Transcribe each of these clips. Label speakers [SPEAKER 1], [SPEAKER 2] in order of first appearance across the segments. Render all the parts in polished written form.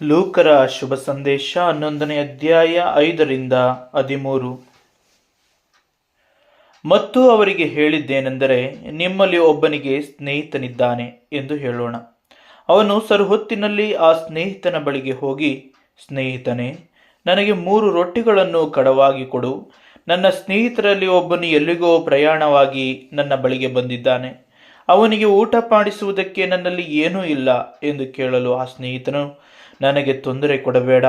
[SPEAKER 1] ಲೂಕರ ಶುಭ ಸಂದೇಶ 11ನೇ ಅಧ್ಯಾಯ 5-13. ಮತ್ತು ಅವರಿಗೆ ಹೇಳಿದ್ದೇನೆಂದರೆ, ನಿಮ್ಮಲ್ಲಿ ಒಬ್ಬನಿಗೆ ಸ್ನೇಹಿತನಿದ್ದಾನೆ ಎಂದು ಹೇಳೋಣ. ಅವನು ಸರುಹೊತ್ತಿನಲ್ಲಿ ಆ ಸ್ನೇಹಿತನ ಬಳಿಗೆ ಹೋಗಿ, ಸ್ನೇಹಿತನೇ, ನನಗೆ 3 ರೊಟ್ಟಿಗಳನ್ನು ಕಡವಾಗಿ ಕೊಡು. ನನ್ನ ಸ್ನೇಹಿತರಲ್ಲಿ ಒಬ್ಬನು ಎಲ್ಲಿಗೋ ಪ್ರಯಾಣವಾಗಿ ನನ್ನ ಬಳಿಗೆ ಬಂದಿದ್ದಾನೆ. ಅವನಿಗೆ ಊಟ ಮಾಡಿಸುವುದಕ್ಕೆ ನನ್ನಲ್ಲಿ ಏನೂ ಇಲ್ಲ ಎಂದು ಕೇಳಲು ಆ ಸ್ನೇಹಿತನು, ನನಗೆ ತೊಂದರೆ ಕೊಡಬೇಡ,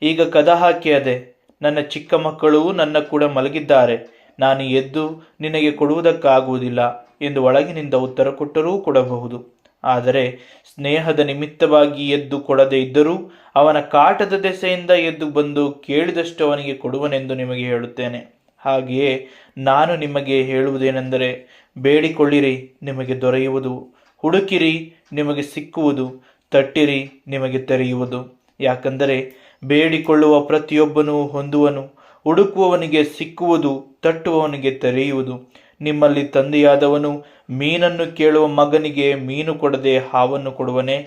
[SPEAKER 1] ಈಗ ಕದ ಹಾಕಿ ಅದೆ, ನನ್ನ ಚಿಕ್ಕ ಮಕ್ಕಳು ನನ್ನ ಕೂಡ ಮಲಗಿದ್ದಾರೆ, ನಾನು ಎದ್ದು ನಿನಗೆ ಕೊಡುವುದಕ್ಕಾಗುವುದಿಲ್ಲ ಎಂದು ಒಳಗಿನಿಂದ ಉತ್ತರ ಕೊಟ್ಟರೂ ಕೊಡಬಹುದು. ಆದರೆ ಸ್ನೇಹದ ನಿಮಿತ್ತವಾಗಿ ಎದ್ದು ಕೊಡದೇ ಇದ್ದರೂ ಅವನ ಕಾಟದ ದೆಸೆಯಿಂದ ಎದ್ದು ಬಂದು ಕೇಳಿದಷ್ಟು ಅವನಿಗೆ ಕೊಡುವನೆಂದು ನಿಮಗೆ ಹೇಳುತ್ತೇನೆ. ಹಾಗೆಯೇ ನಾನು ನಿಮಗೆ ಹೇಳುವುದೇನೆಂದರೆ, ಬೇಡಿಕೊಳ್ಳಿರಿ, ನಿಮಗೆ ದೊರೆಯುವುದು, ಹುಡುಕಿರಿ, ನಿಮಗೆ ಸಿಕ್ಕುವುದು, ತಟ್ಟಿರಿ, ನಿಮಗೆ ತೆರೆಯುವುದು. ಯಾಕಂದರೆ ಬೇಡಿಕೊಳ್ಳುವ ಪ್ರತಿಯೊಬ್ಬನೂ ಹೊಂದುವನು, ಹುಡುಕುವವನಿಗೆ ಸಿಕ್ಕುವುದು, ತಟ್ಟುವವನಿಗೆ ತೆರೆಯುವುದು. ನಿಮ್ಮಲ್ಲಿ ತಂದೆಯಾದವನು ಮೀನನ್ನು ಕೇಳುವ ಮಗನಿಗೆ ಮೀನು ಕೊಡದೆ ಹಾವನ್ನು ಕೊಡುವನೇ?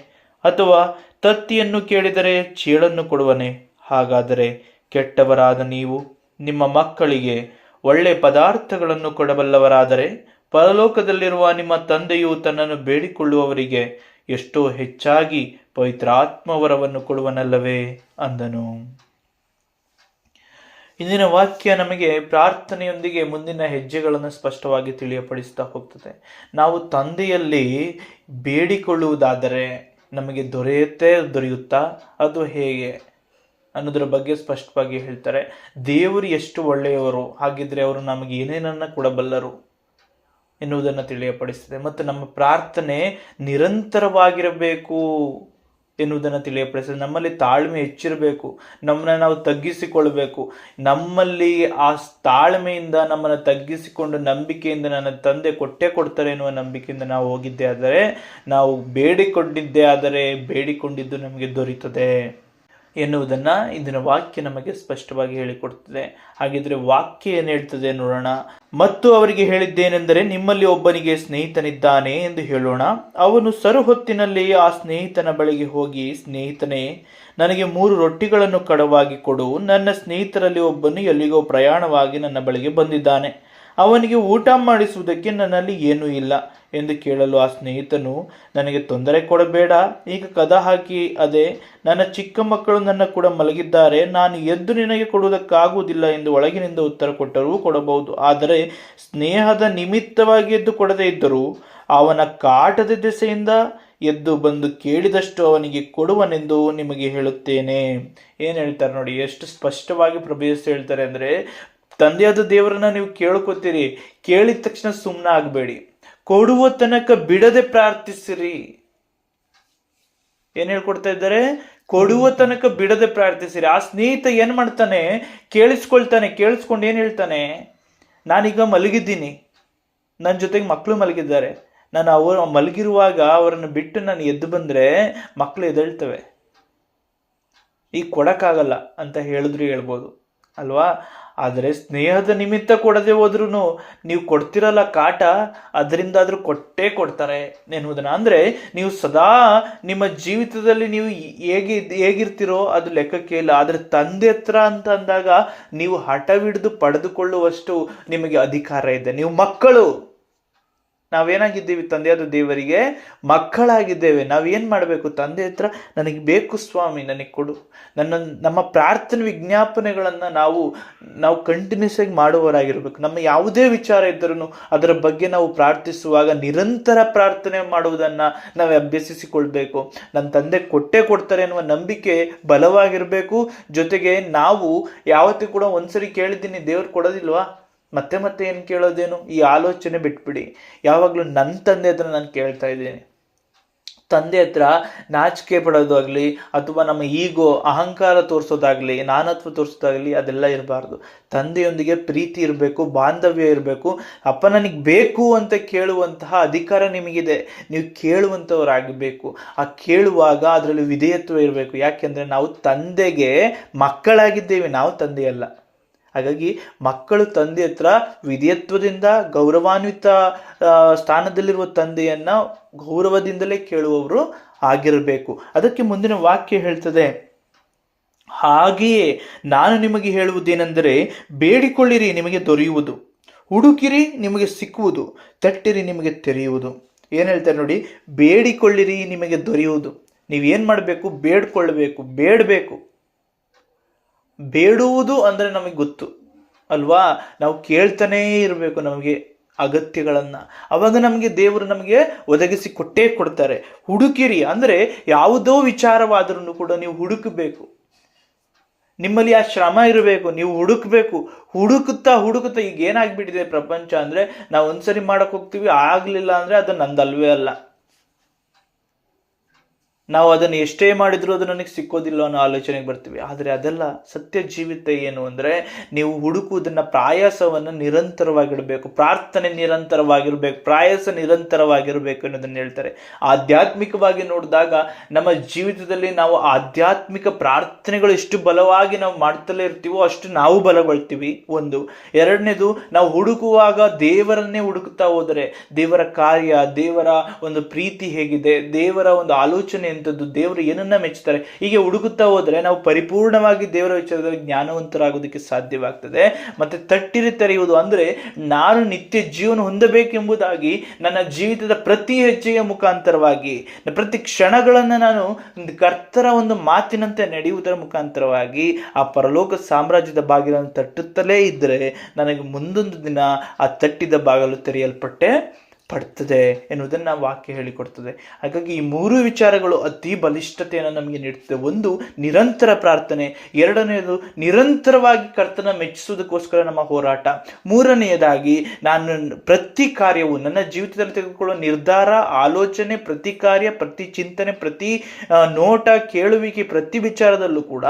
[SPEAKER 1] ಅಥವಾ ತತ್ತಿಯನ್ನು ಕೇಳಿದರೆ ಚೇಳನ್ನು ಕೊಡುವನೇ? ಹಾಗಾದರೆ ಕೆಟ್ಟವರಾದ ನೀವು ನಿಮ್ಮ ಮಕ್ಕಳಿಗೆ ಒಳ್ಳೆ ಪದಾರ್ಥಗಳನ್ನು ಕೊಡಬಲ್ಲವರಾದರೆ ಪರಲೋಕದಲ್ಲಿರುವ ನಿಮ್ಮ ತಂದೆಯು ತನ್ನನ್ನು ಬೇಡಿಕೊಳ್ಳುವವರಿಗೆ ಎಷ್ಟೋ ಹೆಚ್ಚಾಗಿ ಪವಿತ್ರಾತ್ಮವರವನ್ನು ಕೊಡುವನಲ್ಲವೇ ಅಂದನು. ಇಂದಿನ ವಾಕ್ಯ ನಮಗೆ ಪ್ರಾರ್ಥನೆಯೊಂದಿಗೆ ಮುಂದಿನ ಹೆಜ್ಜೆಗಳನ್ನು ಸ್ಪಷ್ಟವಾಗಿ ತಿಳಿಯಪಡಿಸ್ತಾ ಹೋಗ್ತದೆ. ನಾವು ತಂದೆಯಲ್ಲಿ ಬೇಡಿಕೊಳ್ಳುವುದಾದರೆ ನಮಗೆ ದೊರೆಯುತ್ತಾ, ಅದು ಹೇಗೆ ಅನ್ನೋದ್ರ ಬಗ್ಗೆ ಸ್ಪಷ್ಟವಾಗಿ ಹೇಳ್ತಾರೆ. ದೇವರು ಎಷ್ಟು ಒಳ್ಳೆಯವರು, ಹಾಗಿದ್ರೆ ಅವರು ನಮಗೆ ಏನೇನನ್ನ ಕೊಡಬಲ್ಲರು ಎನ್ನುವುದನ್ನು ತಿಳಿಯಪಡಿಸ್ತದೆ. ಮತ್ತು ನಮ್ಮ ಪ್ರಾರ್ಥನೆ ನಿರಂತರವಾಗಿರಬೇಕು ಎನ್ನುವುದನ್ನು ತಿಳಿಯಪಡಿಸ್ತದೆ. ನಮ್ಮಲ್ಲಿ ತಾಳ್ಮೆ ಹೆಚ್ಚಿರಬೇಕು, ನಮ್ಮನ್ನು ನಾವು ತಗ್ಗಿಸಿಕೊಳ್ಬೇಕು. ನಮ್ಮಲ್ಲಿ ಆ ತಾಳ್ಮೆಯಿಂದ ನಮ್ಮನ್ನು ತಗ್ಗಿಸಿಕೊಂಡು ನಂಬಿಕೆಯಿಂದ ನನ್ನ ತಂದೆ ಕೊಟ್ಟೇ ಕೊಡ್ತಾರೆ ಎನ್ನುವ ನಂಬಿಕೆಯಿಂದ ನಾವು ಹೋಗಿದ್ದೇ ಆದರೆ, ನಾವು ಬೇಡಿಕೊಂಡಿದ್ದೇ ಆದರೆ ಬೇಡಿಕೊಂಡಿದ್ದು ನಮಗೆ ದೊರೀತದೆ ಎನ್ನುವುದನ್ನು ಇಂದಿನ ವಾಕ್ಯ ನಮಗೆ ಸ್ಪಷ್ಟವಾಗಿ ಹೇಳಿಕೊಡ್ತದೆ. ಹಾಗಿದ್ರೆ ವಾಕ್ಯ ಏನು ಹೇಳ್ತದೆ ನೋಡೋಣ. ಮತ್ತು ಅವರಿಗೆ ಹೇಳಿದ್ದೇನೆಂದರೆ, ನಿಮ್ಮಲ್ಲಿ ಒಬ್ಬನಿಗೆ ಸ್ನೇಹಿತನಿದ್ದಾನೆ ಎಂದು ಹೇಳೋಣ. ಅವನು ಸರುಹೊತ್ತಿನಲ್ಲಿ ಆ ಸ್ನೇಹಿತನ ಬಳಿಗೆ ಹೋಗಿ, ಸ್ನೇಹಿತನೇ, ನನಗೆ 3 ರೊಟ್ಟಿಗಳನ್ನು ಕಡವಾಗಿ ಕೊಡು. ನನ್ನ ಸ್ನೇಹಿತರಲ್ಲಿ ಒಬ್ಬನು ಎಲ್ಲಿಗೋ ಪ್ರಯಾಣವಾಗಿ ನನ್ನ ಬಳಿಗೆ ಬಂದಿದ್ದಾನೆ. ಅವನಿಗೆ ಊಟ ಮಾಡಿಸುವುದಕ್ಕೆ ನನ್ನಲ್ಲಿ ಏನೂ ಇಲ್ಲ ಎಂದು ಕೇಳಲು ಆ ಸ್ನೇಹಿತನು, ನನಗೆ ತೊಂದರೆ ಕೊಡಬೇಡ, ಈಗ ಕದ ಹಾಕಿ ಅದೆ, ನನ್ನ ಚಿಕ್ಕ ಮಕ್ಕಳು ನನ್ನ ಕೂಡ ಮಲಗಿದ್ದಾರೆ, ನಾನು ಎದ್ದು ನಿನಗೆ ಕೊಡುವುದಕ್ಕಾಗುವುದಿಲ್ಲ ಎಂದು ಒಳಗಿನಿಂದ ಉತ್ತರ ಕೊಟ್ಟರೂ ಕೊಡಬಹುದು. ಆದರೆ ಸ್ನೇಹದ ನಿಮಿತ್ತವಾಗಿ ಎದ್ದು ಕೊಡದೇ ಇದ್ದರೂ ಅವನ ಕಾಟದ ದೆಸೆಯಿಂದ ಎದ್ದು ಬಂದು ಕೇಳಿದಷ್ಟು ಅವನಿಗೆ ಕೊಡುವನೆಂದು ನಿಮಗೆ ಹೇಳುತ್ತೇನೆ. ಏನು ಹೇಳ್ತಾರೆ ನೋಡಿ, ಎಷ್ಟು ಸ್ಪಷ್ಟವಾಗಿ ಪ್ರಭೇಸ್ ಹೇಳ್ತಾರೆ ಅಂದರೆ, ತಂದೆಯಾದ ದೇವರನ್ನ ನೀವು ಕೇಳ್ಕೊತೀರಿ, ಕೇಳಿದ ತಕ್ಷಣ ಸುಮ್ಮನೆ ಆಗಬೇಡಿ, ಕೊಡುವ ತನಕ ಬಿಡದೆ ಪ್ರಾರ್ಥಿಸಿರಿ. ಏನ್ ಹೇಳ್ಕೊಡ್ತಾ ಇದ್ದಾರೆ? ಕೊಡುವ ತನಕ ಬಿಡದೆ ಪ್ರಾರ್ಥಿಸಿರಿ. ಆ ಸ್ನೇಹಿತ ಏನ್ ಮಾಡ್ತಾನೆ? ಕೇಳಿಸ್ಕೊಂಡು ಏನ್ ಹೇಳ್ತಾನೆ? ನಾನೀಗ ಮಲಗಿದ್ದೀನಿ, ನನ್ನ ಜೊತೆಗೆ ಮಕ್ಕಳು ಮಲಗಿದ್ದಾರೆ, ನಾನು ಅವರು ಮಲಗಿರುವಾಗ ಅವರನ್ನು ಬಿಟ್ಟು ನಾನು ಎದ್ದು ಬಂದ್ರೆ ಮಕ್ಕಳು ಎದ್ದೇಳ್ತವೆ, ಈಗ ಕೊಡಕ್ಕಾಗಲ್ಲ ಅಂತ ಹೇಳ್ಬೋದು ಅಲ್ವಾ? ಆದರೆ ಸ್ನೇಹದ ನಿಮಿತ್ತ ಕೊಡದೆ ಹೋದ್ರೂ ನೀವು ಕೊಡ್ತಿರಲ್ಲ ಕಾಟ, ಅದರಿಂದಾದ್ರೂ ಕೊಟ್ಟೇ ಕೊಡ್ತಾರೆ ಎನ್ನುವುದನ್ನ. ಅಂದರೆ ನೀವು ಸದಾ ನಿಮ್ಮ ಜೀವಿತದಲ್ಲಿ ನೀವು ಹೇಗಿರ್ತಿರೋ ಅದು ಲೆಕ್ಕಕ್ಕೆ ಇಲ್ಲ. ಆದರೆ ತಂದೆ ಹತ್ರ ಅಂತ ಅಂದಾಗ ನೀವು ಹಠವಿಡಿದು ಪಡೆದುಕೊಳ್ಳುವಷ್ಟು ನಿಮಗೆ ಅಧಿಕಾರ ಇದೆ. ನೀವು ಮಕ್ಕಳು, ನಾವೇನಾಗಿದ್ದೀವಿ? ತಂದೆಯಾದ ದೇವರಿಗೆ ಮಕ್ಕಳಾಗಿದ್ದೇವೆ. ನಾವೇನು ಮಾಡಬೇಕು? ತಂದೆ ಹತ್ರ ನನಗೆ ಬೇಕು ಸ್ವಾಮಿ, ನನಗೆ ಕೊಡು. ನಮ್ಮ ಪ್ರಾರ್ಥನೆ ವಿಜ್ಞಾಪನೆಗಳನ್ನು ನಾವು ಕಂಟಿನ್ಯೂಸ್ ಆಗಿ ಮಾಡುವವರಾಗಿರ್ಬೇಕು. ನಮ್ಮ ಯಾವುದೇ ವಿಚಾರ ಇದ್ದರೂ ಅದರ ಬಗ್ಗೆ ನಾವು ಪ್ರಾರ್ಥಿಸುವಾಗ ನಿರಂತರ ಪ್ರಾರ್ಥನೆ ಮಾಡುವುದನ್ನು ನಾವು ಅಭ್ಯಸಿಸಿಕೊಳ್ಬೇಕು. ನನ್ನ ತಂದೆ ಕೊಟ್ಟೇ ಕೊಡ್ತಾರೆ ಎನ್ನುವ ನಂಬಿಕೆ ಬಲವಾಗಿರಬೇಕು. ಜೊತೆಗೆ ನಾವು ಯಾವತ್ತೂ ಕೂಡ ಒಂದ್ಸರಿ ಕೇಳಿದ್ದೀನಿ ದೇವ್ರು ಕೊಡೋದಿಲ್ವಾ, ಮತ್ತೆ ಏನು ಕೇಳೋದೇನು, ಈ ಆಲೋಚನೆ ಬಿಟ್ಬಿಡಿ. ಯಾವಾಗಲೂ ನನ್ನ ತಂದೆ ಹತ್ರ ನಾನು ಕೇಳ್ತಾ ಇದ್ದೀನಿ. ತಂದೆ ಹತ್ರ ನಾಚಿಕೆ ಪಡೋದಾಗಲಿ ಅಥವಾ ನಮ್ಮ ಈಗೋ ಅಹಂಕಾರ ತೋರಿಸೋದಾಗಲಿ, ನಾನತ್ವ ತೋರಿಸೋದಾಗಲಿ ಅದೆಲ್ಲ ಇರಬಾರ್ದು. ತಂದೆಯೊಂದಿಗೆ ಪ್ರೀತಿ ಇರಬೇಕು, ಬಾಂಧವ್ಯ ಇರಬೇಕು. ಅಪ್ಪ ನನಗೆ ಬೇಕು ಅಂತ ಕೇಳುವಂತಹ ಅಧಿಕಾರ ನಿಮಗಿದೆ. ನೀವು ಕೇಳುವಂಥವರಾಗಬೇಕು. ಆ ಕೇಳುವಾಗ ಅದರಲ್ಲಿ ವಿಧೇಯತ್ವ ಇರಬೇಕು. ಯಾಕೆಂದರೆ ನಾವು ತಂದೆಗೆ ಮಕ್ಕಳಾಗಿದ್ದೇವೆ, ನಾವು ತಂದೆಯಲ್ಲ. ಹಾಗಾಗಿ ಮಕ್ಕಳು ತಂದೆ ಹತ್ರ ವಿಧೇಯತ್ವದಿಂದ, ಗೌರವಾನ್ವಿತ ಸ್ಥಾನದಲ್ಲಿರುವ ತಂದೆಯನ್ನ ಗೌರವದಿಂದಲೇ ಕೇಳುವವರು ಆಗಿರಬೇಕು. ಅದಕ್ಕೆ ಮುಂದಿನ ವಾಕ್ಯ ಹೇಳ್ತದೆ, ಹಾಗೆಯೇ ನಾನು ನಿಮಗೆ ಹೇಳುವುದೇನೆಂದರೆ, ಬೇಡಿಕೊಳ್ಳಿರಿ ನಿಮಗೆ ದೊರೆಯುವುದು, ಹುಡುಕಿರಿ ನಿಮಗೆ ಸಿಕ್ಕುವುದು, ತಟ್ಟಿರಿ ನಿಮಗೆ ತೆರೆಯುವುದು. ಏನು ಹೇಳ್ತಾರೆ ನೋಡಿ, ಬೇಡಿಕೊಳ್ಳಿರಿ ನಿಮಗೆ ದೊರೆಯುವುದು. ನೀವೇನು ಮಾಡಬೇಕು? ಬೇಡ್ಕೊಳ್ಬೇಕು, ಬೇಡಬೇಕು. ಬೇಡುವುದು ಅಂದರೆ ನಮಗೆ ಗೊತ್ತು ಅಲ್ವಾ, ನಾವು ಕೇಳ್ತಾನೇ ಇರಬೇಕು ನಮಗೆ ಅಗತ್ಯಗಳನ್ನು, ಅವಾಗ ನಮಗೆ ದೇವರು ನಮಗೆ ಒದಗಿಸಿ ಕೊಟ್ಟೇ ಕೊಡ್ತಾರೆ. ಹುಡುಕಿರಿ ಅಂದರೆ ಯಾವುದೋ ವಿಚಾರವಾದ್ರೂ ಕೂಡ ನೀವು ಹುಡುಕಬೇಕು, ನಿಮ್ಮಲ್ಲಿ ಆ ಶ್ರಮ ಇರಬೇಕು, ನೀವು ಹುಡುಕ್ಬೇಕು. ಹುಡುಕುತ್ತಾ ಈಗ ಏನಾಗ್ಬಿಟ್ಟಿದೆ ಪ್ರಪಂಚ ಅಂದರೆ, ನಾವು ಒಂದ್ಸರಿ ಮಾಡಕ್ ಹೋಗ್ತೀವಿ, ಆಗ್ಲಿಲ್ಲ ಅಂದ್ರೆ ಅದು ನಂದಲ್ವೇ ಅಲ್ಲ, ನಾವು ಅದನ್ನು ಎಷ್ಟೇ ಮಾಡಿದ್ರು ಅದು ನನಗೆ ಸಿಕ್ಕೋದಿಲ್ಲ ಅನ್ನೋ ಆಲೋಚನೆಗೆ ಬರ್ತೀವಿ. ಆದರೆ ಅದೆಲ್ಲ ಸತ್ಯ ಜೀವಿತ ಏನು ಅಂದರೆ, ನೀವು ಹುಡುಕುವುದನ್ನು, ಪ್ರಯಾಸವನ್ನು ನಿರಂತರವಾಗಿಡಬೇಕು, ಪ್ರಾರ್ಥನೆ ನಿರಂತರವಾಗಿರಬೇಕು, ಪ್ರಯಾಸ ನಿರಂತರವಾಗಿರಬೇಕು ಅನ್ನೋದನ್ನು ಹೇಳ್ತಾರೆ. ಆಧ್ಯಾತ್ಮಿಕವಾಗಿ ನೋಡಿದಾಗ ನಮ್ಮ ಜೀವಿತದಲ್ಲಿ ನಾವು ಆಧ್ಯಾತ್ಮಿಕ ಪ್ರಾರ್ಥನೆಗಳು ಎಷ್ಟು ಬಲವಾಗಿ ನಾವು ಮಾಡ್ತಲೇ ಇರ್ತೀವೋ ಅಷ್ಟು ನಾವು ಬಲಗೊಳ್ತೀವಿ. ಒಂದು. ಎರಡನೇದು, ನಾವು ಹುಡುಕುವಾಗ ದೇವರನ್ನೇ ಹುಡುಕುತ್ತಾ ಹೋದರೆ ದೇವರ ಕಾರ್ಯ, ದೇವರ ಒಂದು ಪ್ರೀತಿ ಹೇಗಿದೆ, ದೇವರ ಒಂದು ಆಲೋಚನೆ ಎಂಥದ್ದು, ದೇವರು ಏನನ್ನ ಮೆಚ್ಚುತ್ತಾರೆ, ಹೀಗೆ ಹುಡುಕುತ್ತಾ ಹೋದರೆ ನಾವು ಪರಿಪೂರ್ಣವಾಗಿ ದೇವರ ವಿಚಾರದಲ್ಲಿ ಜ್ಞಾನವಂತರಾಗೋದಕ್ಕೆ ಸಾಧ್ಯವಾಗ್ತದೆ. ಮತ್ತೆ ತಟ್ಟಿರಿ ತೆರೆಯುವುದು ಅಂದರೆ, ನಾನು ನಿತ್ಯ ಜೀವನ ಹೊಂದಬೇಕೆಂಬುದಾಗಿ ನನ್ನ ಜೀವಿತದ ಪ್ರತಿ ಹೆಜ್ಜೆಯ ಮುಖಾಂತರವಾಗಿ, ಪ್ರತಿ ಕ್ಷಣಗಳನ್ನು ನಾನು ಕರ್ತರ ಒಂದು ಮಾತಿನಂತೆ ನಡೆಯುವುದರ ಮುಖಾಂತರವಾಗಿ ಆ ಪರಲೋಕ ಸಾಮ್ರಾಜ್ಯದ ಬಾಗಿಲನ್ನು ತಟ್ಟುತ್ತಲೇ ಇದ್ದರೆ ನನಗೆ ಮುಂದೊಂದು ದಿನ ಆ ತಟ್ಟಿದ ಬಾಗಿಲು ತೆರೆಯಲ್ಪಟ್ಟೆ ಪಡ್ತದೆ ಎನ್ನುವುದನ್ನು ವಾಕ್ಯ ಹೇಳಿಕೊಡ್ತದೆ. ಹಾಗಾಗಿ ಈ ಮೂರು ವಿಚಾರಗಳು ಅತಿ ಬಲಿಷ್ಠತೆಯನ್ನು ನಮಗೆ ನೀಡುತ್ತದೆ. ಒಂದು, ನಿರಂತರ ಪ್ರಾರ್ಥನೆ. ಎರಡನೆಯದು, ನಿರಂತರವಾಗಿ ಕರ್ತನ ಮೆಚ್ಚಿಸುವುದಕ್ಕೋಸ್ಕರ ನಮ್ಮ ಹೋರಾಟ. ಮೂರನೆಯದಾಗಿ, ನಾನು ಪ್ರತಿ ಕಾರ್ಯವು ನನ್ನ ಜೀವಿತದಲ್ಲಿ ತೆಗೆದುಕೊಳ್ಳುವ ನಿರ್ಧಾರ, ಆಲೋಚನೆ, ಪ್ರತಿ ಕಾರ್ಯ, ಪ್ರತಿ ಚಿಂತನೆ, ಪ್ರತಿ ನೋಟ, ಕೇಳುವಿಕೆ, ಪ್ರತಿ ವಿಚಾರದಲ್ಲೂ ಕೂಡ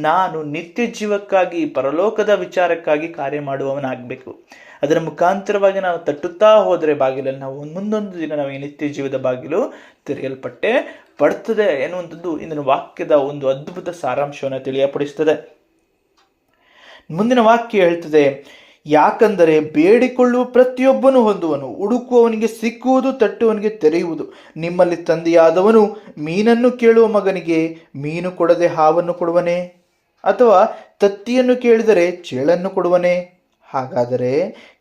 [SPEAKER 1] ನಾನು ನಿತ್ಯ ಜೀವಕ್ಕಾಗಿ, ಪರಲೋಕದ ವಿಚಾರಕ್ಕಾಗಿ ಕಾರ್ಯ ಮಾಡುವವನಾಗಬೇಕು. ಅದರ ಮುಖಾಂತರವಾಗಿ ನಾವು ತಟ್ಟುತ್ತಾ ಹೋದರೆ ಬಾಗಿಲಲ್ಲಿ ನಾವು ಮುಂದೊಂದು ದಿನ ನಮಗೆ ನಿತ್ಯ ಜೀವದ ಬಾಗಿಲು ತೆರೆಯಲ್ಪಟ್ಟೆ ಪಡ್ತದೆ ಎನ್ನುವಂಥದ್ದು ಇಂದಿನ ವಾಕ್ಯದ ಒಂದು ಅದ್ಭುತ ಸಾರಾಂಶವನ್ನು ತಿಳಿಯಪಡಿಸ್ತದೆ. ಮುಂದಿನ ವಾಕ್ಯ ಹೇಳ್ತದೆ, ಯಾಕಂದರೆ ಬೇಡಿಕೊಳ್ಳುವ ಪ್ರತಿಯೊಬ್ಬನು ಹೊಂದುವನು, ಹುಡುಕುವವನಿಗೆ ಸಿಕ್ಕುವುದು, ತಟ್ಟುವವನಿಗೆ ತೆರೆಯುವುದು. ನಿಮ್ಮಲ್ಲಿ ತಂದೆಯಾದವನು ಮೀನನ್ನು ಕೇಳುವ ಮಗನಿಗೆ ಮೀನು ಕೊಡದೆ ಹಾವನ್ನು ಕೊಡುವನೇ? ಅಥವಾ ತತ್ತಿಯನ್ನು ಕೇಳಿದರೆ ಚೇಳನ್ನು ಕೊಡುವನೇ? ಹಾಗಾದರೆ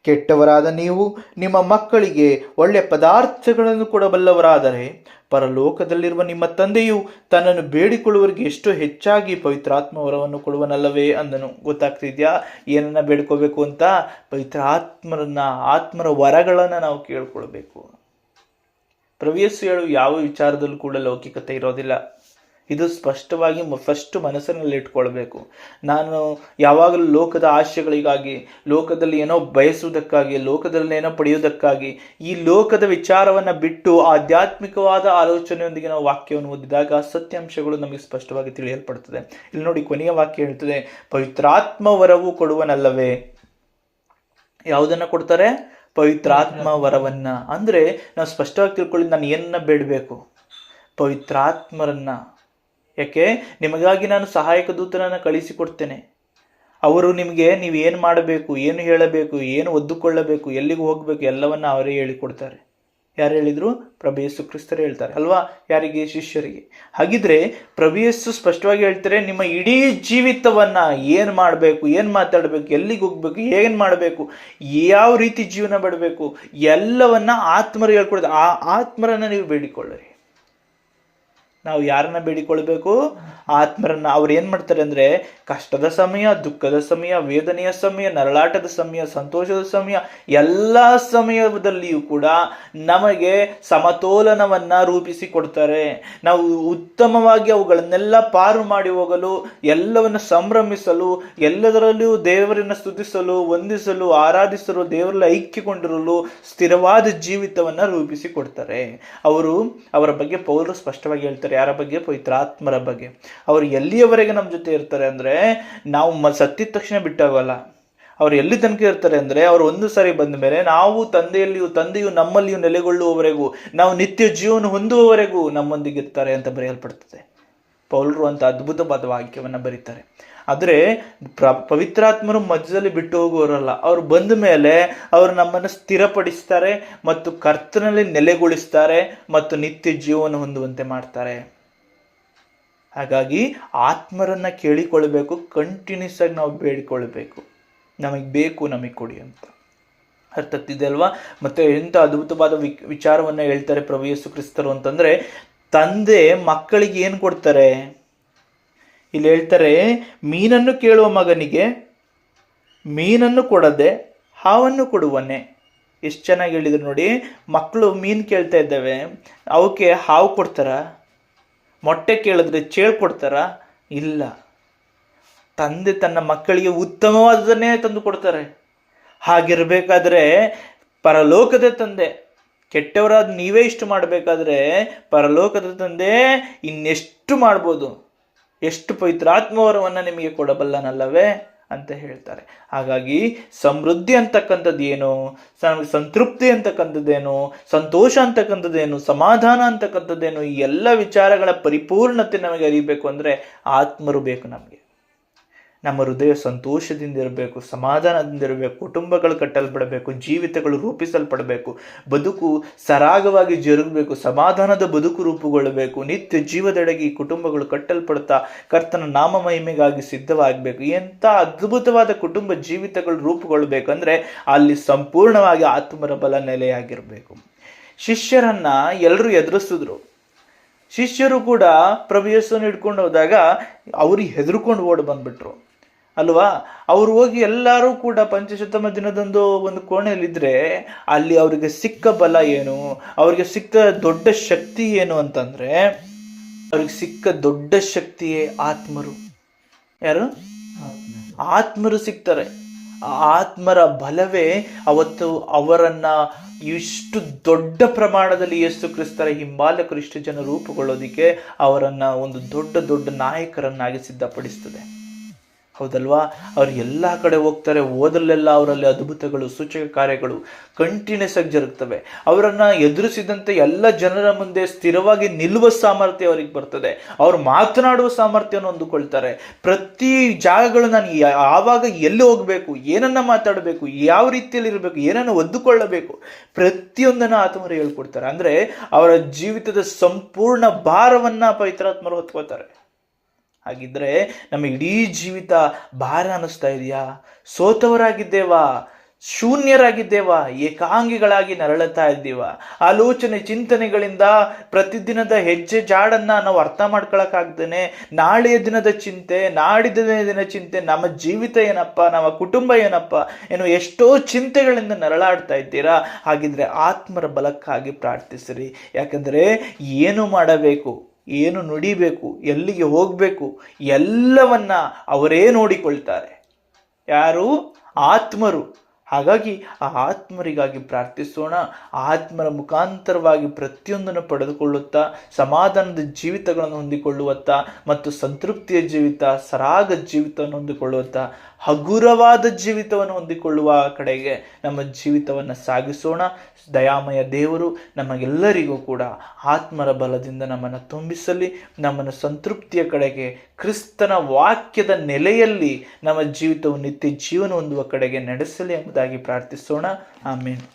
[SPEAKER 1] ಕೆಟ್ಟವರಾದ ನೀವು ನಿಮ್ಮ ಮಕ್ಕಳಿಗೆ ಒಳ್ಳೆಯ ಪದಾರ್ಥಗಳನ್ನು ಕೊಡಬಲ್ಲವರಾದರೆ ಪರಲೋಕದಲ್ಲಿರುವ ನಿಮ್ಮ ತಂದೆಯು ತನ್ನನ್ನು ಬೇಡಿಕೊಳ್ಳುವವರಿಗೆ ಎಷ್ಟು ಹೆಚ್ಚಾಗಿ ಪವಿತ್ರಾತ್ಮ ವರವನ್ನು ಕೊಡುವನಲ್ಲವೇ ಅಂದನು. ಗೊತ್ತಾಗ್ತಿದ್ಯಾ ಏನನ್ನ ಬೇಡ್ಕೋಬೇಕು ಅಂತ? ಪವಿತ್ರ ಆತ್ಮರ ವರಗಳನ್ನು ನಾವು ಕೇಳ್ಕೊಳ್ಬೇಕು. ಪ್ರಭು ಯೇಸು ಹೇಳು ಯಾವ ವಿಚಾರದಲ್ಲೂ ಕೂಡ ಲೌಕಿಕತೆ ಇರೋದಿಲ್ಲ. ಇದು ಸ್ಪಷ್ಟವಾಗಿ ಫಸ್ಟ್ ಮನಸ್ಸಿನಲ್ಲಿ ಇಟ್ಕೊಳ್ಬೇಕು. ನಾನು ಯಾವಾಗಲೂ ಲೋಕದ ಆಶಯಗಳಿಗಾಗಿ, ಲೋಕದಲ್ಲಿ ಏನೋ ಬಯಸುವುದಕ್ಕಾಗಿ, ಲೋಕದಲ್ಲಿ ಏನೋ ಪಡೆಯುವುದಕ್ಕಾಗಿ, ಈ ಲೋಕದ ವಿಚಾರವನ್ನು ಬಿಟ್ಟು ಆಧ್ಯಾತ್ಮಿಕವಾದ ಆಲೋಚನೆಯೊಂದಿಗೆ ನಾವು ವಾಕ್ಯವನ್ನು ಓದಿದಾಗ ಸತ್ಯಾಂಶಗಳು ನಮಗೆ ಸ್ಪಷ್ಟವಾಗಿ ತಿಳಿಯಲ್ಪಡ್ತದೆ. ಇಲ್ಲಿ ನೋಡಿ, ಕೊನೆಯ ವಾಕ್ಯ ಹೇಳ್ತದೆ, ಪವಿತ್ರಾತ್ಮ ವರವು ಕೊಡುವನಲ್ಲವೇ? ಯಾವುದನ್ನ ಕೊಡ್ತಾರೆ? ಪವಿತ್ರಾತ್ಮ ವರವನ್ನ. ಅಂದರೆ ನಾವು ಸ್ಪಷ್ಟವಾಗಿ ತಿಳ್ಕೊಳ್ಳಿ, ನಾನು ಏನನ್ನ ಬೇಡಬೇಕು? ಪವಿತ್ರಾತ್ಮರನ್ನ. ಯಾಕೆ? ನಿಮಗಾಗಿ ನಾನು ಸಹಾಯಕ ದೂತನನ್ನು ಕಳಿಸಿಕೊಡ್ತೇನೆ. ಅವರು ನಿಮಗೆ ನೀವು ಏನು ಮಾಡಬೇಕು, ಏನು ಹೇಳಬೇಕು, ಏನು ಒದ್ದುಕೊಳ್ಳಬೇಕು, ಎಲ್ಲಿಗೆ ಹೋಗಬೇಕು ಎಲ್ಲವನ್ನ ಅವರೇ ಹೇಳಿಕೊಡ್ತಾರೆ. ಯಾರು ಹೇಳಿದ್ರು? ಪ್ರಭು ಯೇಸು ಕ್ರಿಸ್ತರೇ ಹೇಳ್ತಾರೆ ಅಲ್ವಾ? ಯಾರಿಗೆ? ಶಿಷ್ಯರಿಗೆ. ಹಾಗಿದ್ರೆ ಪ್ರಭು ಯೇಸು ಸ್ಪಷ್ಟವಾಗಿ ಹೇಳ್ತಾರೆ, ನಿಮ್ಮ ಇಡೀ ಜೀವಿತವನ್ನ ಏನು ಮಾಡಬೇಕು, ಏನು ಮಾತಾಡಬೇಕು, ಎಲ್ಲಿಗೆ ಹೋಗ್ಬೇಕು, ಏನು ಮಾಡಬೇಕು, ಯಾವ ರೀತಿ ಜೀವನ ಬಿಡಬೇಕು, ಎಲ್ಲವನ್ನ ಆತ್ಮರು ಹೇಳ್ಕೊಡ್ತಾರೆ. ಆ ಆತ್ಮರನ್ನ ನೀವು ಬೇಡಿಕೊಳ್ಳ್ರಿ. ನಾವು ಯಾರನ್ನ ಬೇಡಿಕೊಳ್ಬೇಕು? ಆತ್ಮರನ್ನ. ಅವ್ರು ಏನು ಮಾಡ್ತಾರೆ ಅಂದರೆ, ಕಷ್ಟದ ಸಮಯ, ದುಃಖದ ಸಮಯ, ವೇದನೆಯ ಸಮಯ, ನರಳಾಟದ ಸಮಯ, ಸಂತೋಷದ ಸಮಯ, ಎಲ್ಲ ಸಮಯದಲ್ಲಿಯೂ ಕೂಡ ನಮಗೆ ಸಮತೋಲನವನ್ನು ರೂಪಿಸಿ ಕೊಡ್ತಾರೆ. ನಾವು ಉತ್ತಮವಾಗಿ ಅವುಗಳನ್ನೆಲ್ಲ ಪಾರು ಮಾಡಿ ಹೋಗಲು, ಎಲ್ಲವನ್ನು ಸಂಭ್ರಮಿಸಲು, ಎಲ್ಲದರಲ್ಲಿಯೂ ದೇವರನ್ನು ಸ್ತುತಿಸಲು, ವಂದಿಸಲು, ಆರಾಧಿಸಲು, ದೇವರಲ್ಲಿ ಐಕ್ಯಗೊಂಡಿರಲು ಸ್ಥಿರವಾದ ಜೀವಿತವನ್ನು ರೂಪಿಸಿ ಕೊಡ್ತಾರೆ. ಅವರ ಬಗ್ಗೆ ಪೌಲರು ಸ್ಪಷ್ಟವಾಗಿ ಹೇಳ್ತಾರೆ. ಯಾರ ಬಗ್ಗೆ? ಪವಿತ್ರಾತ್ಮರ ಬಗ್ಗೆ. ಅವರು ಎಲ್ಲಿಯವರೆಗೆ ನಮ್ಮ ಜೊತೆ ಇರ್ತಾರೆ ಅಂದರೆ, ನಾವು ಸತ್ತಿದ ತಕ್ಷಣ ಬಿಟ್ಟಾಗಲ್ಲ. ಅವ್ರು ಎಲ್ಲಿ ತನಕ ಇರ್ತಾರೆ ಅಂದರೆ, ಅವರು ಒಂದು ಸಾರಿ ಬಂದ ಮೇಲೆ ನಾವು ತಂದೆಯು ನಮ್ಮಲ್ಲಿಯೂ ನೆಲೆಗೊಳ್ಳುವವರೆಗೂ, ನಾವು ನಿತ್ಯ ಜೀವನ ಹೊಂದುವವರೆಗೂ ನಮ್ಮೊಂದಿಗೆ ಇರ್ತಾರೆ ಅಂತ ಬರೆಯಲ್ಪಡ್ತದೆ. ಪೌಲರು ಅಂತ ಅದ್ಭುತವಾದ ವಾಕ್ಯವನ್ನು ಬರೀತಾರೆ. ಆದರೆ ಪವಿತ್ರಾತ್ಮರು ಮಧ್ಯದಲ್ಲಿ ಬಿಟ್ಟು ಹೋಗುವವರಲ್ಲ. ಅವರು ಬಂದ ಮೇಲೆ ಅವರು ನಮ್ಮನ್ನು ಸ್ಥಿರಪಡಿಸ್ತಾರೆ ಮತ್ತು ಕರ್ತನಲ್ಲಿ ನೆಲೆಗೊಳಿಸ್ತಾರೆ ಮತ್ತು ನಿತ್ಯ ಜೀವನ ಹೊಂದುವಂತೆ ಮಾಡ್ತಾರೆ. ಹಾಗಾಗಿ ಆತ್ಮರನ್ನ ಕೇಳಿಕೊಳ್ಬೇಕು, ಕಂಟಿನ್ಯೂಸ್ ಆಗಿ ನಾವು ಬೇಡಿಕೊಳ್ಬೇಕು, ನಮಗೆ ಬೇಕು, ನಮಗೆ ಕೊಡಿ ಅಂತ. ಅರ್ಥ ಆಗ್ತಿದೆ ಅಲ್ವಾ? ಮತ್ತೆ ಎಂಥ ಅದ್ಭುತವಾದ ವಿಚಾರವನ್ನು ಹೇಳ್ತಾರೆ ಪ್ರಭು ಯೇಸು ಕ್ರಿಸ್ತರು ಅಂತಂದ್ರೆ, ತಂದೆ ಮಕ್ಕಳಿಗೆ ಏನು ಕೊಡ್ತಾರೆ? ಇಲ್ಲಿ ಹೇಳ್ತಾರೆ, ಮೀನನ್ನು ಕೇಳುವ ಮಗನಿಗೆ ಮೀನನ್ನು ಕೊಡದೆ ಹಾವನ್ನು ಕೊಡುವನೆ. ಎಷ್ಟು ಚೆನ್ನಾಗಿ ಹೇಳಿದ್ರು ನೋಡಿ. ಮಕ್ಕಳು ಮೀನು ಕೇಳ್ತಾ ಇದ್ದಾವೆ, ಅವಕ್ಕೆ ಹಾವು ಕೊಡ್ತಾರ? ಮೊಟ್ಟೆ ಕೇಳಿದ್ರೆ ಚೇಳು ಕೊಡ್ತಾರ? ಇಲ್ಲ. ತಂದೆ ತನ್ನ ಮಕ್ಕಳಿಗೆ ಉತ್ತಮವಾದದನ್ನೇ ತಂದು ಕೊಡ್ತಾರೆ. ಹಾಗಿರ್ಬೇಕಾದ್ರೆ ಪರಲೋಕದ ತಂದೆ, ಕೆಟ್ಟವರಾದ ನೀವೇ ಇಷ್ಟು ಮಾಡಬೇಕಾದ್ರೆ ಪರಲೋಕದ ತಂದೆ ಇನ್ನೆಷ್ಟು ಮಾಡ್ಬೋದು, ಎಷ್ಟು ಪವಿತ್ರಾತ್ಮವರವನ್ನು ನಿಮಗೆ ಕೊಡಬಲ್ಲನಲ್ಲವೇ ಅಂತ ಹೇಳ್ತಾರೆ. ಹಾಗಾಗಿ ಸಮೃದ್ಧಿ ಅಂತಕ್ಕಂಥದ್ದು ಏನು, ಸಂತೃಪ್ತಿ ಅಂತಕ್ಕಂಥದ್ದೇನು, ಸಂತೋಷ ಅಂತಕ್ಕಂಥದ್ದೇನು, ಸಮಾಧಾನ ಅಂತಕ್ಕಂಥದ್ದೇನು, ಈ ಎಲ್ಲ ವಿಚಾರಗಳ ಪರಿಪೂರ್ಣತೆ ನಮಗೆ ಅರಿಬೇಕು ಅಂದರೆ ಆತ್ಮರು ಬೇಕು ನಮಗೆ. ನಮ್ಮ ಹೃದಯ ಸಂತೋಷದಿಂದ ಇರಬೇಕು, ಸಮಾಧಾನದಿಂದ ಇರಬೇಕು, ಕುಟುಂಬಗಳು ಕಟ್ಟಲ್ಪಡಬೇಕು, ಜೀವಿತಗಳು ರೂಪಿಸಲ್ಪಡಬೇಕು, ಬದುಕು ಸರಾಗವಾಗಿ ಜರುಗಬೇಕು, ಸಮಾಧಾನದ ಬದುಕು ರೂಪುಗೊಳ್ಳಬೇಕು, ನಿತ್ಯ ಜೀವದೆಡೆಗೆ ಈ ಕುಟುಂಬಗಳು ಕಟ್ಟಲ್ಪಡ್ತಾ ಕರ್ತನ ನಾಮ ಮಹಿಮೆಗಾಗಿ ಸಿದ್ಧವಾಗಬೇಕು. ಎಂಥ ಅದ್ಭುತವಾದ ಕುಟುಂಬ ಜೀವಿತಗಳು ರೂಪುಗೊಳ್ಳಬೇಕಂದ್ರೆ ಅಲ್ಲಿ ಸಂಪೂರ್ಣವಾಗಿ ಆತ್ಮರ ಬಲ ನೆಲೆಯಾಗಿರಬೇಕು. ಶಿಷ್ಯರನ್ನ ಎಲ್ಲರೂ ಎದುರಿಸಿದ್ರು. ಶಿಷ್ಯರು ಕೂಡ ಪ್ರಭು ಯೇಸುವನ್ನು ಹಿಡ್ಕೊಂಡು ಹೋದಾಗ ಅವ್ರಿಗೆ ಹೆದರ್ಕೊಂಡು ಓಡಿ ಬಂದ್ಬಿಟ್ರು ಅಲ್ವಾ? ಅವ್ರು ಹೋಗಿ ಎಲ್ಲರೂ ಕೂಡ ಪಂಚಶತಮ ದಿನದಂದು ಒಂದು ಕೋಣೆಯಲ್ಲಿದ್ದರೆ ಅಲ್ಲಿ ಅವರಿಗೆ ಸಿಕ್ಕ ಬಲ ಏನು, ಅವ್ರಿಗೆ ಸಿಕ್ಕ ದೊಡ್ಡ ಶಕ್ತಿ ಏನು ಅಂತಂದ್ರೆ, ಅವ್ರಿಗೆ ಸಿಕ್ಕ ದೊಡ್ಡ ಶಕ್ತಿಯೇ ಆತ್ಮರು. ಯಾರು? ಆತ್ಮರು ಸಿಗ್ತಾರೆ. ಆ ಆತ್ಮರ ಬಲವೇ ಅವತ್ತು ಅವರನ್ನ ಇಷ್ಟು ದೊಡ್ಡ ಪ್ರಮಾಣದಲ್ಲಿ ಯೇಸು ಕ್ರಿಸ್ತರ ಹಿಂಬಾಲಕರು ಇಷ್ಟು ಜನ ರೂಪುಗೊಳ್ಳೋದಿಕ್ಕೆ ಅವರನ್ನ ಒಂದು ದೊಡ್ಡ ದೊಡ್ಡ ನಾಯಕರನ್ನಾಗಿ ಸಿದ್ಧಪಡಿಸ್ತದೆ. ಹೌದಲ್ವಾ? ಅವ್ರು ಎಲ್ಲ ಕಡೆ ಹೋಗ್ತಾರೆ, ಓದಲ್ಲೆಲ್ಲ ಅವರಲ್ಲಿ ಅದ್ಭುತಗಳು, ಸೂಚಕ ಕಾರ್ಯಗಳು ಕಂಟಿನ್ಯೂಸ್ ಆಗಿ ಜರುಗ್ತವೆ. ಅವರನ್ನ ಎದುರಿಸಿದಂತೆ ಎಲ್ಲ ಜನರ ಮುಂದೆ ಸ್ಥಿರವಾಗಿ ನಿಲ್ಲುವ ಸಾಮರ್ಥ್ಯ ಅವರಿಗೆ ಬರ್ತದೆ. ಅವ್ರು ಮಾತನಾಡುವ ಸಾಮರ್ಥ್ಯವನ್ನು ಹೊಂದಿಕೊಳ್ತಾರೆ. ಪ್ರತಿ ಜಾಗಗಳು ನಾನು ಯಾವಾಗ ಎಲ್ಲಿ ಹೋಗಬೇಕು, ಏನನ್ನ ಮಾತಾಡಬೇಕು, ಯಾವ ರೀತಿಯಲ್ಲಿ ಇರಬೇಕು, ಏನನ್ನು ಒದ್ದುಕೊಳ್ಳಬೇಕು, ಪ್ರತಿಯೊಂದನ್ನು ಆತ್ಮರು ಹೇಳ್ಕೊಡ್ತಾರೆ. ಅಂದ್ರೆ ಅವರ ಜೀವಿತದ ಸಂಪೂರ್ಣ ಭಾರವನ್ನ ಪವಿತ್ರಾತ್ಮರು ಹೊತ್ಕೋತಾರೆ. ಹಾಗಿದ್ರೆ ನಮ್ಮ ಇಡೀ ಜೀವಿತ ಭಾರ ಅನ್ನಿಸ್ತಾ ಇದೆಯಾ? ಸೋತವರಾಗಿದ್ದೇವಾ? ಶೂನ್ಯರಾಗಿದ್ದೇವಾ? ಏಕಾಂಗಿಗಳಾಗಿ ನರಳುತ್ತಾ ಇದ್ದೀವ? ಆಲೋಚನೆ ಚಿಂತನೆಗಳಿಂದ ಪ್ರತಿದಿನದ ಹೆಜ್ಜೆ ಜಾಡನ್ನ ನಾವು ಅರ್ಥ ಮಾಡ್ಕೊಳಕ್ಕಾಗ್ದೇನೆ ನಾಳೆಯ ದಿನದ ಚಿಂತೆ, ನಾಡಿದ ದಿನ ಚಿಂತೆ, ನಮ್ಮ ಜೀವಿತ ಏನಪ್ಪ, ನಮ್ಮ ಕುಟುಂಬ ಏನಪ್ಪ, ಏನು ಎಷ್ಟೋ ಚಿಂತೆಗಳಿಂದ ನರಳಾಡ್ತಾ ಇದ್ದೀರಾ? ಹಾಗಿದ್ರೆ ಆತ್ಮರ ಬಲಕ್ಕಾಗಿ ಪ್ರಾರ್ಥಿಸಿರಿ. ಯಾಕಂದ್ರೆ ಏನು ಮಾಡಬೇಕು, ಏನು ನುಡಿಬೇಕು, ಎಲ್ಲಿಗೆ ಹೋಗಬೇಕು, ಎಲ್ಲವನ್ನ ಅವರೇ ನೋಡಿಕೊಳ್ತಾರೆ. ಯಾರು? ಆತ್ಮರು. ಹಾಗಾಗಿ ಆ ಆತ್ಮರಿಗಾಗಿ ಪ್ರಾರ್ಥಿಸೋಣ. ಆತ್ಮರ ಮುಖಾಂತರವಾಗಿ ಪ್ರತಿಯೊಂದನ್ನು ಪಡೆದುಕೊಳ್ಳುತ್ತಾ ಸಮಾಧಾನದ ಜೀವಿತಗಳನ್ನು ಹೊಂದಿಕೊಳ್ಳುತ್ತಾ ಮತ್ತು ಸಂತೃಪ್ತಿಯ ಜೀವಿತ, ಸರಾಗ ಜೀವಿತವನ್ನು ಹೊಂದಿಕೊಳ್ಳುತ್ತಾ ಹಗುರವಾದ ಜೀವಿತವನ್ನು ಹೊಂದಿಕೊಳ್ಳುವ ಕಡೆಗೆ ನಮ್ಮ ಜೀವಿತವನ್ನು ಸಾಗಿಸೋಣ. ದಯಾಮಯ ದೇವರು ನಮಗೆಲ್ಲರಿಗೂ ಕೂಡ ಆತ್ಮರ ಬಲದಿಂದ ನಮ್ಮನ್ನು ತುಂಬಿಸಲಿ. ನಮ್ಮನ್ನು ಸಂತೃಪ್ತಿಯ ಕಡೆಗೆ, ಕ್ರಿಸ್ತನ ವಾಕ್ಯದ ನೆಲೆಯಲ್ಲಿ ನಮ್ಮ ಜೀವಿತವು ನಿತ್ಯ ಜೀವನ ಹೊಂದುವ ಕಡೆಗೆ ನಡೆಸಲಿ ಎಂಬುದಾಗಿ ಪ್ರಾರ್ಥಿಸೋಣ. ಆಮೇನ್.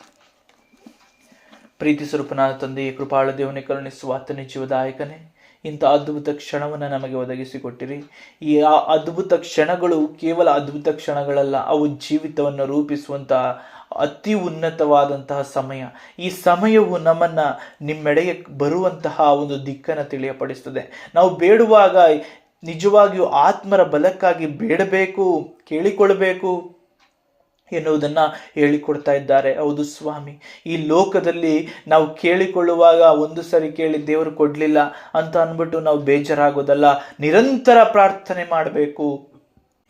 [SPEAKER 1] ಪ್ರೀತಿ ಸ್ವರೂಪನಾದ ತಂದೆಯೇ, ಕೃಪಾಳ ದೇವನೇ, ಕರುಣಿಸುವ ಆತನೇ, ಜೀವದಾಯಕನೇ, ಇಂಥ ಅದ್ಭುತ ಕ್ಷಣವನ್ನು ನಮಗೆ ಒದಗಿಸಿಕೊಟ್ಟಿರಿ. ಈ ಅದ್ಭುತ ಕ್ಷಣಗಳು ಕೇವಲ ಅದ್ಭುತ ಕ್ಷಣಗಳಲ್ಲ, ಅವು ಜೀವಿತವನ್ನು ರೂಪಿಸುವಂಥ ಅತಿ ಉನ್ನತವಾದಂತಹ ಸಮಯ. ಈ ಸಮಯವು ನಮ್ಮನ್ನ ನಿಮ್ಮೆಡೆಗೆ ಬರುವಂತಹ ಒಂದು ದಿಕ್ಕನ್ನು ತಿಳಿಯಪಡಿಸ್ತದೆ. ನಾವು ಬೇಡುವಾಗ ನಿಜವಾಗಿಯೂ ಆತ್ಮರ ಬಲಕ್ಕಾಗಿ ಬೇಡಬೇಕು, ಕೇಳಿಕೊಳ್ಬೇಕು ಎನ್ನುವುದನ್ನ ಹೇಳಿಕೊಡ್ತಾ ಇದ್ದಾರೆ. ಹೌದು ಸ್ವಾಮಿ, ಈ ಲೋಕದಲ್ಲಿ ನಾವು ಕೇಳಿಕೊಳ್ಳುವಾಗ ಒಂದು ಸರಿ ಕೇಳಿ ದೇವರು ಕೊಡ್ಲಿಲ್ಲ ಅಂತ ಅಂದ್ಬಿಟ್ಟು ನಾವು ಬೇಜಾರಾಗೋದಲ್ಲ. ನಿರಂತರ ಪ್ರಾರ್ಥನೆ ಮಾಡಬೇಕು.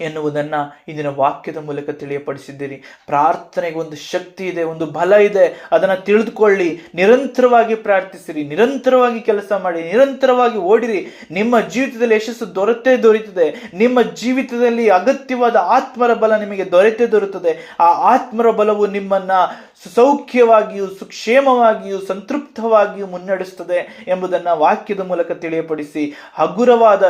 [SPEAKER 1] ಎನ್ನುವುದನ್ನು ಇಂದಿನ ವಾಕ್ಯದ ಮೂಲಕ ತಿಳಿಯಪಡಿಸಿದ್ದೀರಿ. ಪ್ರಾರ್ಥನೆಗೆ ಒಂದು ಶಕ್ತಿ ಇದೆ, ಒಂದು ಬಲ ಇದೆ. ಅದನ್ನು ತಿಳಿದುಕೊಳ್ಳಿ, ನಿರಂತರವಾಗಿ ಪ್ರಾರ್ಥಿಸಿರಿ, ನಿರಂತರವಾಗಿ ಕೆಲಸ ಮಾಡಿ, ನಿರಂತರವಾಗಿ ಓಡಿರಿ. ನಿಮ್ಮ ಜೀವಿತದಲ್ಲಿ ಯಶಸ್ಸು ದೊರೆಯುತ್ತದೆ. ನಿಮ್ಮ ಜೀವಿತದಲ್ಲಿ ಅಗತ್ಯವಾದ ಆತ್ಮರ ಬಲ ನಿಮಗೆ ದೊರೆಯುತ್ತದೆ. ಆ ಆತ್ಮರ ಬಲವು ನಿಮ್ಮನ್ನ ಸೌಖ್ಯವಾಗಿಯೂ ಸುಕ್ಷೇಮವಾಗಿಯೂ ಸಂತೃಪ್ತವಾಗಿಯೂ ಮುನ್ನಡೆಸುತ್ತದೆ ಎಂಬುದನ್ನು ವಾಕ್ಯದ ಮೂಲಕ ತಿಳಿಯಪಡಿಸಿ, ಹಗುರವಾದ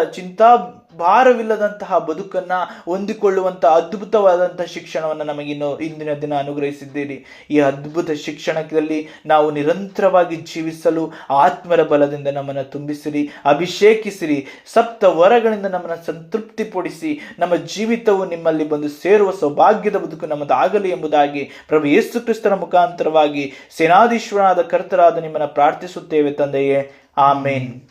[SPEAKER 1] ಭಾರವಿಲ್ಲದಂತಹ ಬದುಕನ್ನ ಹೊಂದಿಕೊಳ್ಳುವಂತಹ ಅದ್ಭುತವಾದಂತಹ ಶಿಕ್ಷಣವನ್ನು ನಮಗಿನ್ನು ಇಂದಿನ ದಿನ ಅನುಗ್ರಹಿಸಿದ್ದೀರಿ. ಈ ಅದ್ಭುತ ಶಿಕ್ಷಣದಲ್ಲಿ ನಾವು ನಿರಂತರವಾಗಿ ಜೀವಿಸಲು ಆತ್ಮರ ಬಲದಿಂದ ನಮ್ಮನ್ನು ತುಂಬಿಸಿರಿ, ಅಭಿಷೇಕಿಸಿರಿ. ಸಪ್ತ ವರಗಳಿಂದ ನಮ್ಮನ್ನು ಸಂತೃಪ್ತಿಪಡಿಸಿ ನಮ್ಮ ಜೀವಿತವು ನಿಮ್ಮಲ್ಲಿ ಬಂದು ಸೇರುವ ಸೌಭಾಗ್ಯದ ಬದುಕು ನಮ್ಮದಾಗಲಿ ಎಂಬುದಾಗಿ ಪ್ರಭು ಯೇಸು ಕ್ರಿಸ್ತನ ಮುಖಾಂತರವಾಗಿ ಸೇನಾಧೀಶ್ವರನಾದ ಕರ್ತರಾದ ನಿಮ್ಮನ್ನು ಪ್ರಾರ್ಥಿಸುತ್ತೇವೆ ತಂದೆಯೇ. ಆಮೇನ್.